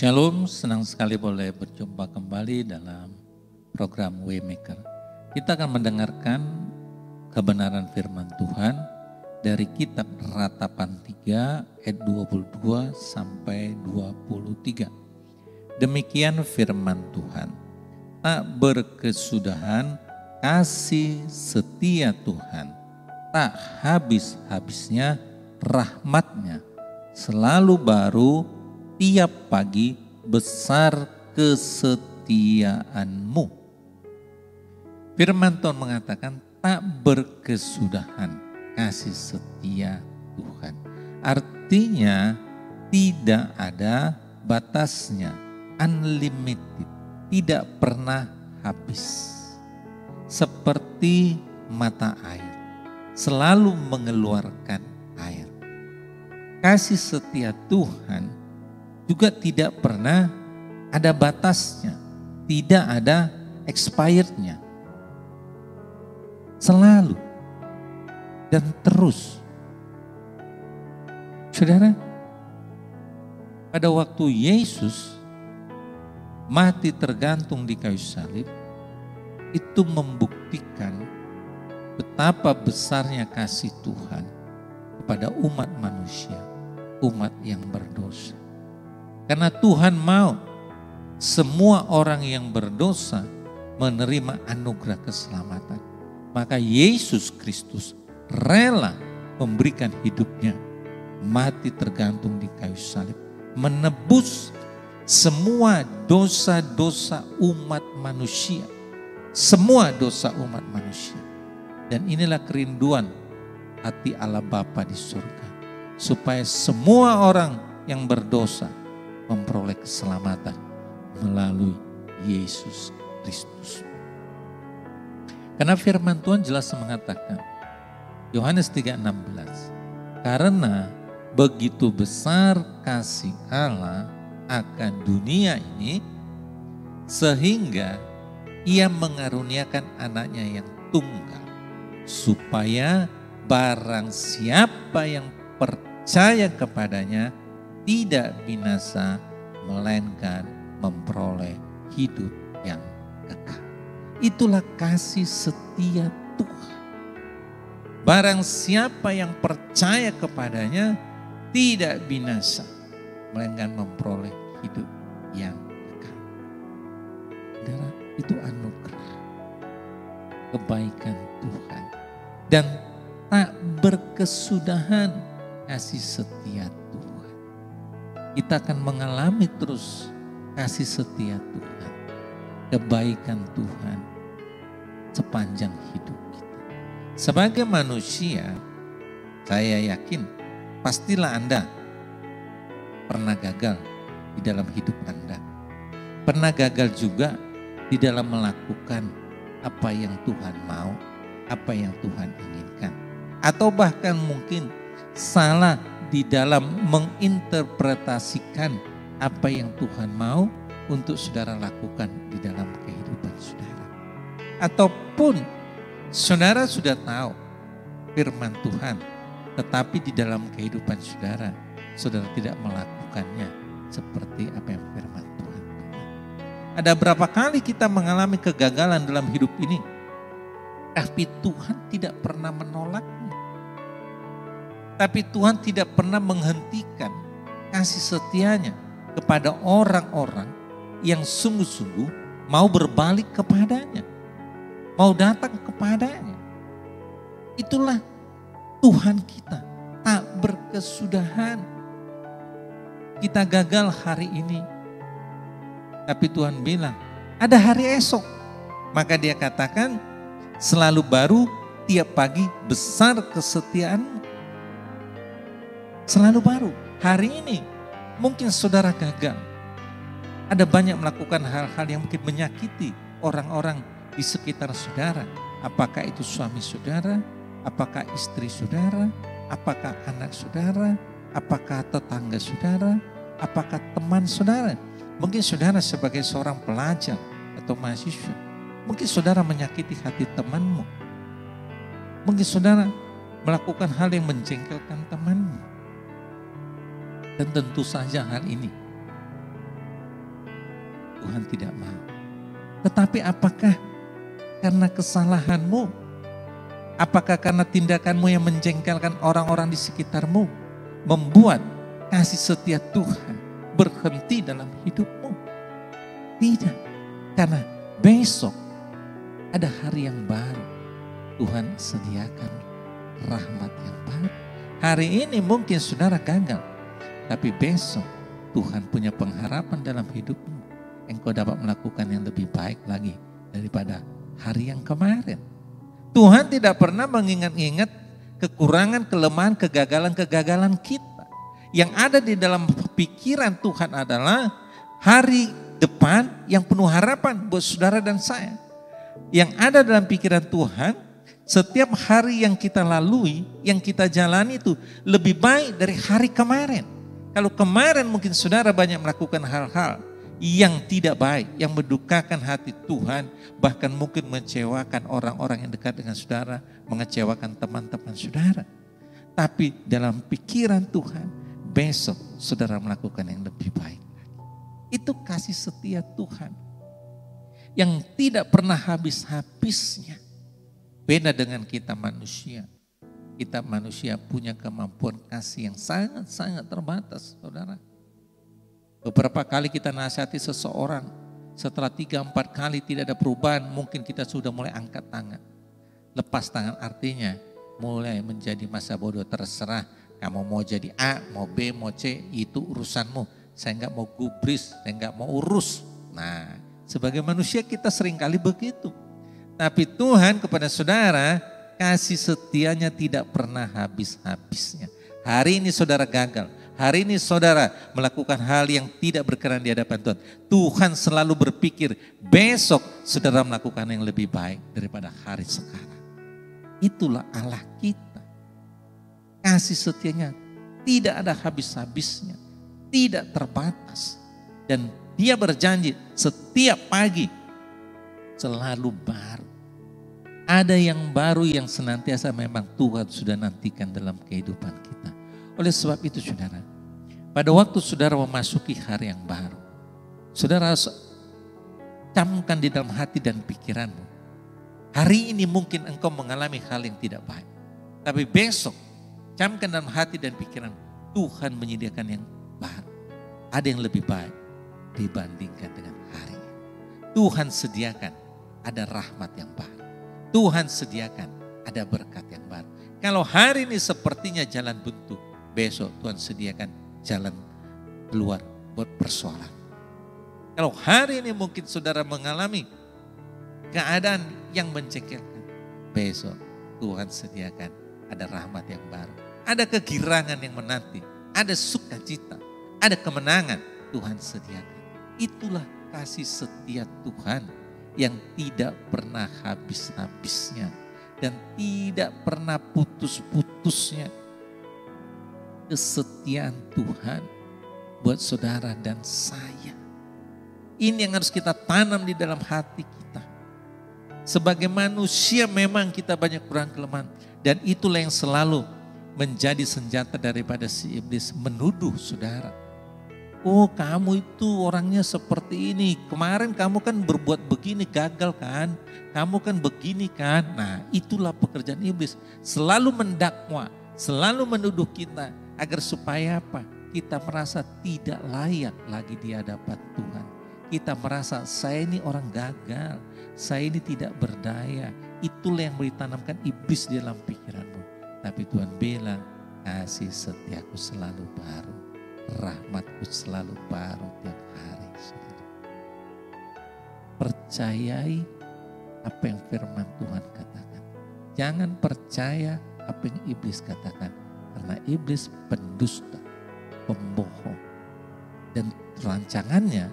Shalom, senang sekali boleh berjumpa kembali dalam program Waymaker. Kita akan mendengarkan kebenaran firman Tuhan dari kitab Ratapan 3 ayat 22 sampai 23. Demikian firman Tuhan, tak berkesudahan kasih setia Tuhan, tak habis-habisnya rahmatnya, selalu baru tiap pagi besar kesetiaanmu. Firman Tuhan mengatakan tak berkesudahan kasih setia Tuhan. Artinya tidak ada batasnya, unlimited, tidak pernah habis. Seperti mata air, selalu mengeluarkan air. Kasih setia Tuhan juga tidak pernah ada batasnya, tidak ada expirednya. Selalu dan terus. Saudara, pada waktu Yesus mati tergantung di kayu salib, itu membuktikan betapa besarnya kasih Tuhan kepada umat manusia, umat yang berdosa. Karena Tuhan mau semua orang yang berdosa menerima anugerah keselamatan. Maka Yesus Kristus rela memberikan hidupnya, mati tergantung di kayu salib, menebus semua dosa-dosa umat manusia. Semua dosa umat manusia. Dan inilah kerinduan hati Allah Bapa di surga. Supaya semua orang yang berdosa memperoleh keselamatan melalui Yesus Kristus. Karena firman Tuhan jelas mengatakan, Yohanes 3:16, karena begitu besar kasih Allah akan dunia ini, sehingga Ia mengaruniakan anaknya yang tunggal, supaya barang siapa yang percaya kepadanya tidak binasa, melainkan memperoleh hidup yang kekal. Itulah kasih setia Tuhan. Barang siapa yang percaya kepadanya tidak binasa, melainkan memperoleh hidup yang kekal. Saudara, itu anugerah, kebaikan Tuhan, dan tak berkesudahan kasih setia Tuhan. Kita akan mengalami terus kasih setia Tuhan, kebaikan Tuhan sepanjang hidup kita. Sebagai manusia, saya yakin pastilah Anda pernah gagal di dalam hidup Anda. Pernah gagal juga di dalam melakukan apa yang Tuhan mau, apa yang Tuhan inginkan. Atau bahkan mungkin salah di dalam menginterpretasikan apa yang Tuhan mau untuk saudara lakukan di dalam kehidupan saudara. Ataupun saudara sudah tahu firman Tuhan, tetapi di dalam kehidupan saudara, saudara tidak melakukannya seperti apa yang firman Tuhan. Ada berapa kali kita mengalami kegagalan dalam hidup ini, tapi Tuhan tidak pernah menolaknya. Tapi Tuhan tidak pernah menghentikan kasih setianya kepada orang-orang yang sungguh-sungguh mau berbalik kepadanya, mau datang kepadanya. Itulah Tuhan kita, tak berkesudahan. Kita gagal hari ini, tapi Tuhan bilang ada hari esok. Maka Dia katakan selalu baru tiap pagi besar kesetiaanmu. Selalu baru. Hari ini mungkin saudara gagal. Ada banyak melakukan hal-hal yang mungkin menyakiti orang-orang di sekitar saudara. Apakah itu suami saudara? Apakah istri saudara? Apakah anak saudara? Apakah tetangga saudara? Apakah teman saudara? Mungkin saudara sebagai seorang pelajar atau mahasiswa, mungkin saudara menyakiti hati temanmu. Mungkin saudara melakukan hal yang menjengkelkan temanmu. Dan tentu saja hal ini Tuhan tidak mau. Tetapi apakah karena kesalahanmu? Apakah karena tindakanmu yang menjengkelkan orang-orang di sekitarmu membuat kasih setia Tuhan berhenti dalam hidupmu? Tidak, karena besok ada hari yang baru. Tuhan sediakan rahmat yang baru. Hari ini mungkin saudara gagal, tapi besok Tuhan punya pengharapan dalam hidupmu. Engkau dapat melakukan yang lebih baik lagi daripada hari yang kemarin. Tuhan tidak pernah mengingat-ingat kekurangan, kelemahan, kegagalan-kegagalan kita. Yang ada di dalam pikiran Tuhan adalah hari depan yang penuh harapan buat saudara dan saya. Yang ada dalam pikiran Tuhan, setiap hari yang kita lalui, yang kita jalani itu lebih baik dari hari kemarin. Kalau kemarin mungkin saudara banyak melakukan hal-hal yang tidak baik, yang mendukakan hati Tuhan, bahkan mungkin mengecewakan orang-orang yang dekat dengan saudara, mengecewakan teman-teman saudara. Tapi dalam pikiran Tuhan, besok saudara melakukan yang lebih baik. Itu kasih setia Tuhan yang tidak pernah habis-habisnya. Beda dengan kita manusia. Kita manusia punya kemampuan kasih yang sangat-sangat terbatas, saudara. Beberapa kali kita nasihati seseorang, setelah 3-4 kali tidak ada perubahan, mungkin kita sudah mulai angkat tangan. Lepas tangan artinya mulai menjadi masa bodoh, terserah kamu mau jadi A, mau B, mau C, itu urusanmu. Saya enggak mau gubris, saya enggak mau urus. Nah, sebagai manusia kita seringkali begitu. Tapi Tuhan kepada saudara, kasih setianya tidak pernah habis-habisnya. Hari ini saudara gagal. Hari ini saudara melakukan hal yang tidak berkenan di hadapan Tuhan. Tuhan selalu berpikir besok saudara melakukan yang lebih baik daripada hari sekarang. Itulah Allah kita. Kasih setianya tidak ada habis-habisnya. Tidak terbatas. Dan dia berjanji setiap pagi selalu baru. Ada yang baru yang senantiasa memang Tuhan sudah nantikan dalam kehidupan kita. Oleh sebab itu saudara, pada waktu saudara memasuki hari yang baru, saudara harus camkan di dalam hati dan pikiranmu. Hari ini mungkin engkau mengalami hal yang tidak baik. Tapi besok, camkan dalam hati dan pikiran, Tuhan menyediakan yang baru. Ada yang lebih baik dibandingkan dengan hari ini. Tuhan sediakan ada rahmat yang baru. Tuhan sediakan ada berkat yang baru. Kalau hari ini sepertinya jalan buntu, besok Tuhan sediakan jalan keluar buat persoalan. Kalau hari ini mungkin saudara mengalami keadaan yang mencengkelkan, besok Tuhan sediakan ada rahmat yang baru. Ada kegirangan yang menanti, ada sukacita, ada kemenangan Tuhan sediakan. Itulah kasih setia Tuhan yang tidak pernah habis-habisnya dan tidak pernah putus-putusnya. Kesetiaan Tuhan buat saudara dan saya. Ini yang harus kita tanam di dalam hati kita. Sebagai manusia memang kita banyak kurang kelemahan. Dan itulah yang selalu menjadi senjata daripada si iblis, menuduh saudara. Oh, kamu itu orangnya seperti ini. Kemarin kamu kan berbuat begini, gagal kan? Kamu kan begini kan? Nah, itulah pekerjaan iblis. Selalu mendakwa, selalu menuduh kita. Agar supaya apa? Kita merasa tidak layak lagi di hadapan Tuhan. Kita merasa saya ini orang gagal. Saya ini tidak berdaya. Itulah yang ditanamkan iblis di dalam pikiranmu. Tapi Tuhan bilang, kasih setiaku selalu baru. Rahmatku selalu baru tiap hari. Saudara. Percayai apa yang firman Tuhan katakan. Jangan percaya apa yang iblis katakan. Karena iblis pendusta, pembohong. Dan rancangannya,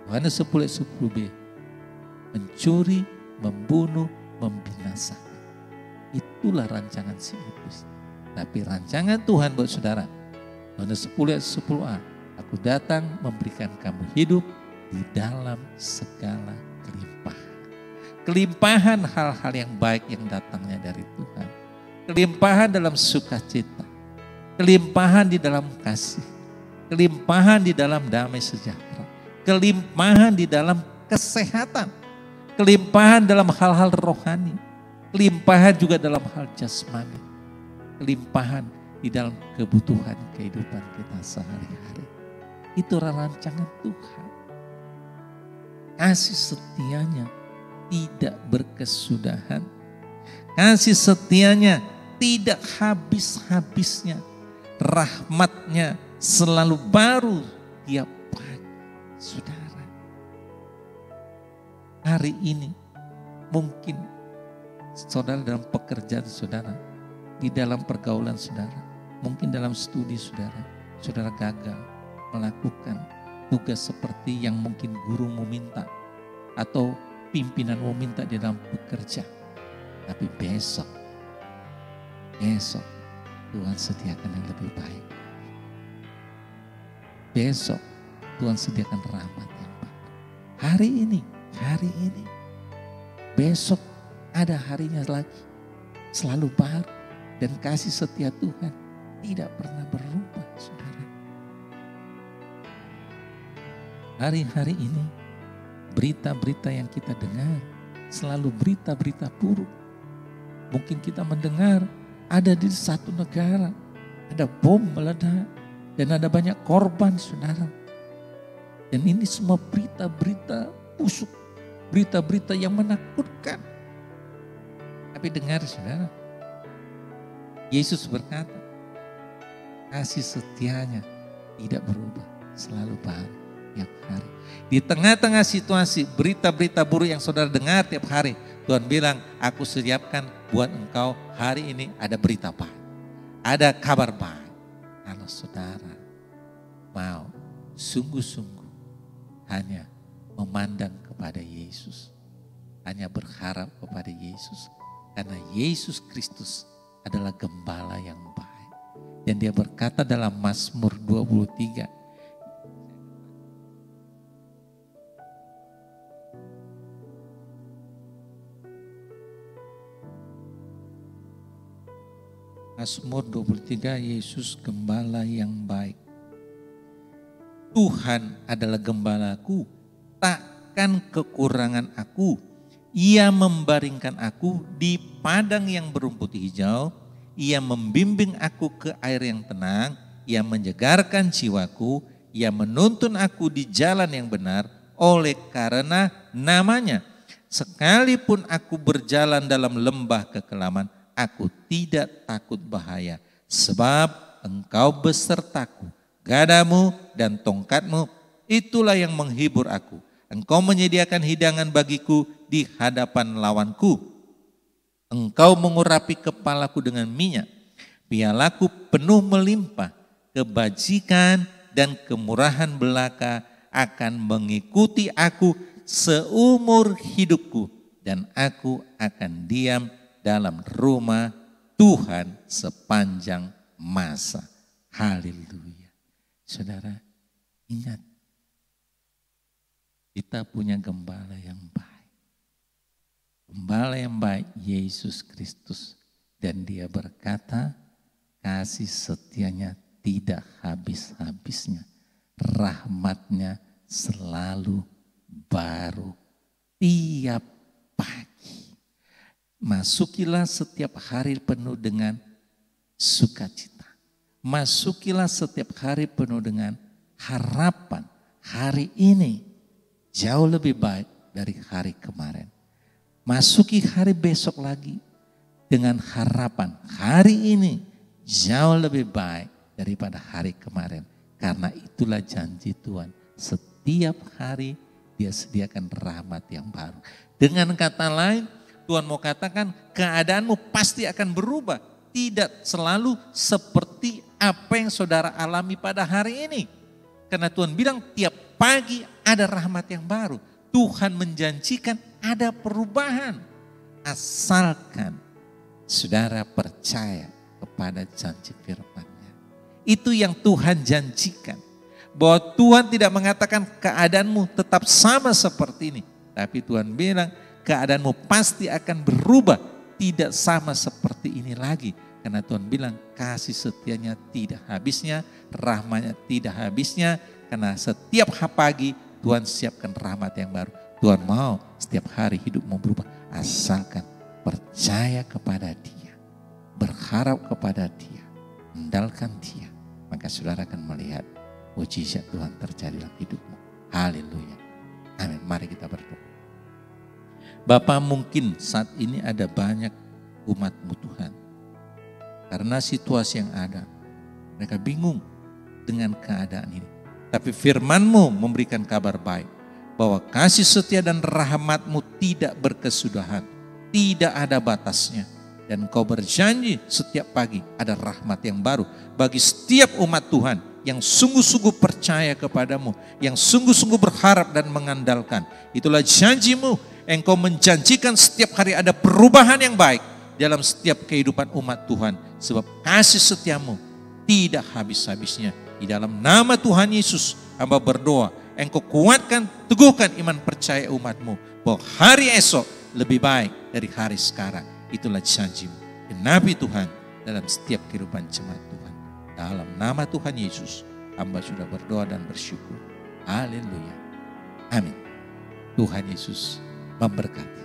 Yohanes 10:10b, mencuri, membunuh, membinasakan. Itulah rancangan si iblis. Tapi rancangan Tuhan buat saudara, Yohanes 10:10a, aku datang memberikan kamu hidup di dalam segala kelimpahan. Kelimpahan hal-hal yang baik yang datangnya dari Tuhan. Kelimpahan dalam sukacita. Kelimpahan di dalam kasih. Kelimpahan di dalam damai sejahtera. kelimpahan di dalam kesehatan, kelimpahan dalam hal-hal rohani, kelimpahan juga dalam hal jasmani, kelimpahan di dalam kebutuhan kehidupan kita sehari-hari. Itu rancangan Tuhan. Kasih setianya tidak berkesudahan. Kasih setianya tidak habis-habisnya. Rahmatnya selalu baru tiap pagi. Saudara, hari ini mungkin saudara dalam pekerjaan saudara, di dalam pergaulan saudara, mungkin dalam studi saudara, saudara gagal melakukan tugas seperti yang mungkin guru mau minta atau pimpinan mau minta di dalam bekerja. Tapi besok Tuhan sediakan yang lebih baik. Besok Tuhan sediakan rahmat yang baru. Hari ini, besok ada harinya lagi, selalu baru. Dan kasih setia Tuhan tidak pernah berubah, saudara. Hari-hari ini, berita-berita yang kita dengar, selalu berita-berita buruk. Mungkin kita mendengar ada di satu negara, ada bom meledak, dan ada banyak korban, saudara. Dan ini semua berita-berita busuk, berita-berita yang menakutkan. Tapi dengar, saudara, Yesus berkata, kasih setianya tidak berubah, selalu baru tiap hari. Di tengah-tengah situasi berita-berita buruk yang saudara dengar tiap hari, Tuhan bilang, aku siapkan buat engkau hari ini ada berita baik, ada kabar baik. Kalau saudara mau sungguh-sungguh hanya memandang kepada Yesus, hanya berharap kepada Yesus, karena Yesus Kristus adalah gembala yang baik. Dan dia berkata dalam Mazmur 23, Mazmur 23, Yesus gembala yang baik. Tuhan adalah gembalaku, takkan kekurangan aku. Ia membaringkan aku di padang yang berumput hijau. Ia membimbing aku ke air yang tenang. Ia menyegarkan jiwaku. Ia menuntun aku di jalan yang benar oleh karena namanya. Sekalipun aku berjalan dalam lembah kekelaman, aku tidak takut bahaya. Sebab engkau besertaku, gadamu dan tongkatmu, itulah yang menghibur aku. Engkau menyediakan hidangan bagiku di hadapan lawanku. Engkau mengurapi kepalaku dengan minyak. Pialaku penuh melimpah. Kebajikan dan kemurahan belaka akan mengikuti aku seumur hidupku. Dan aku akan diam dalam rumah Tuhan sepanjang masa. Haleluya. Saudara, ingat. Kita punya gembala yang baik. Gembala yang baik Yesus Kristus. Dan dia berkata, kasih setianya tidak habis-habisnya. Rahmatnya selalu baru tiap pagi. Masukilah setiap hari penuh dengan sukacita. Masukilah setiap hari penuh dengan harapan. Hari ini jauh lebih baik dari hari kemarin. Masuki hari besok lagi dengan harapan. Hari ini jauh lebih baik daripada hari kemarin. Karena itulah janji Tuhan. Setiap hari dia sediakan rahmat yang baru. Dengan kata lain, Tuhan mau katakan keadaanmu pasti akan berubah. Tidak selalu seperti apa yang saudara alami pada hari ini. Karena Tuhan bilang tiap pagi ada rahmat yang baru. Tuhan menjanjikan ada perubahan. Asalkan saudara percaya kepada janji firman-Nya. Itu yang Tuhan janjikan. Bahwa Tuhan tidak mengatakan keadaanmu tetap sama seperti ini. Tapi Tuhan bilang keadaanmu pasti akan berubah. Tidak sama seperti ini lagi. Karena Tuhan bilang kasih setianya tidak habisnya, rahmatnya tidak habisnya. Karena setiap pagi Tuhan siapkan rahmat yang baru. Tuhan mau setiap hari hidupmu berubah. Asalkan percaya kepada Dia, berharap kepada Dia, andalkan Dia. Maka saudara akan melihat mujizat Tuhan terjadi dalam hidupmu. Haleluya. Amin. Mari kita berdoa. Bapa, mungkin saat ini ada banyak umat-Mu Tuhan. Karena situasi yang ada, mereka bingung dengan keadaan ini. Tapi firman-Mu memberikan kabar baik. Bahwa kasih setia dan rahmat-Mu tidak berkesudahan. Tidak ada batasnya. Dan Engkau berjanji setiap pagi ada rahmat yang baru. Bagi setiap umat Tuhan yang sungguh-sungguh percaya kepadamu. Yang sungguh-sungguh berharap dan mengandalkan. Itulah janji-Mu. Engkau menjanjikan setiap hari ada perubahan yang baik. Dalam setiap kehidupan umat Tuhan. Sebab kasih setiamu tidak habis-habisnya. Di dalam nama Tuhan Yesus, hamba berdoa. Engkau kuatkan, teguhkan iman percaya umat-Mu. Bahwa hari esok lebih baik dari hari sekarang. Itulah janji-Mu. Genapi Tuhan dalam setiap kehidupan jemaat Tuhan. Dalam nama Tuhan Yesus, hamba sudah berdoa dan bersyukur. Haleluya. Amin. Tuhan Yesus memberkati.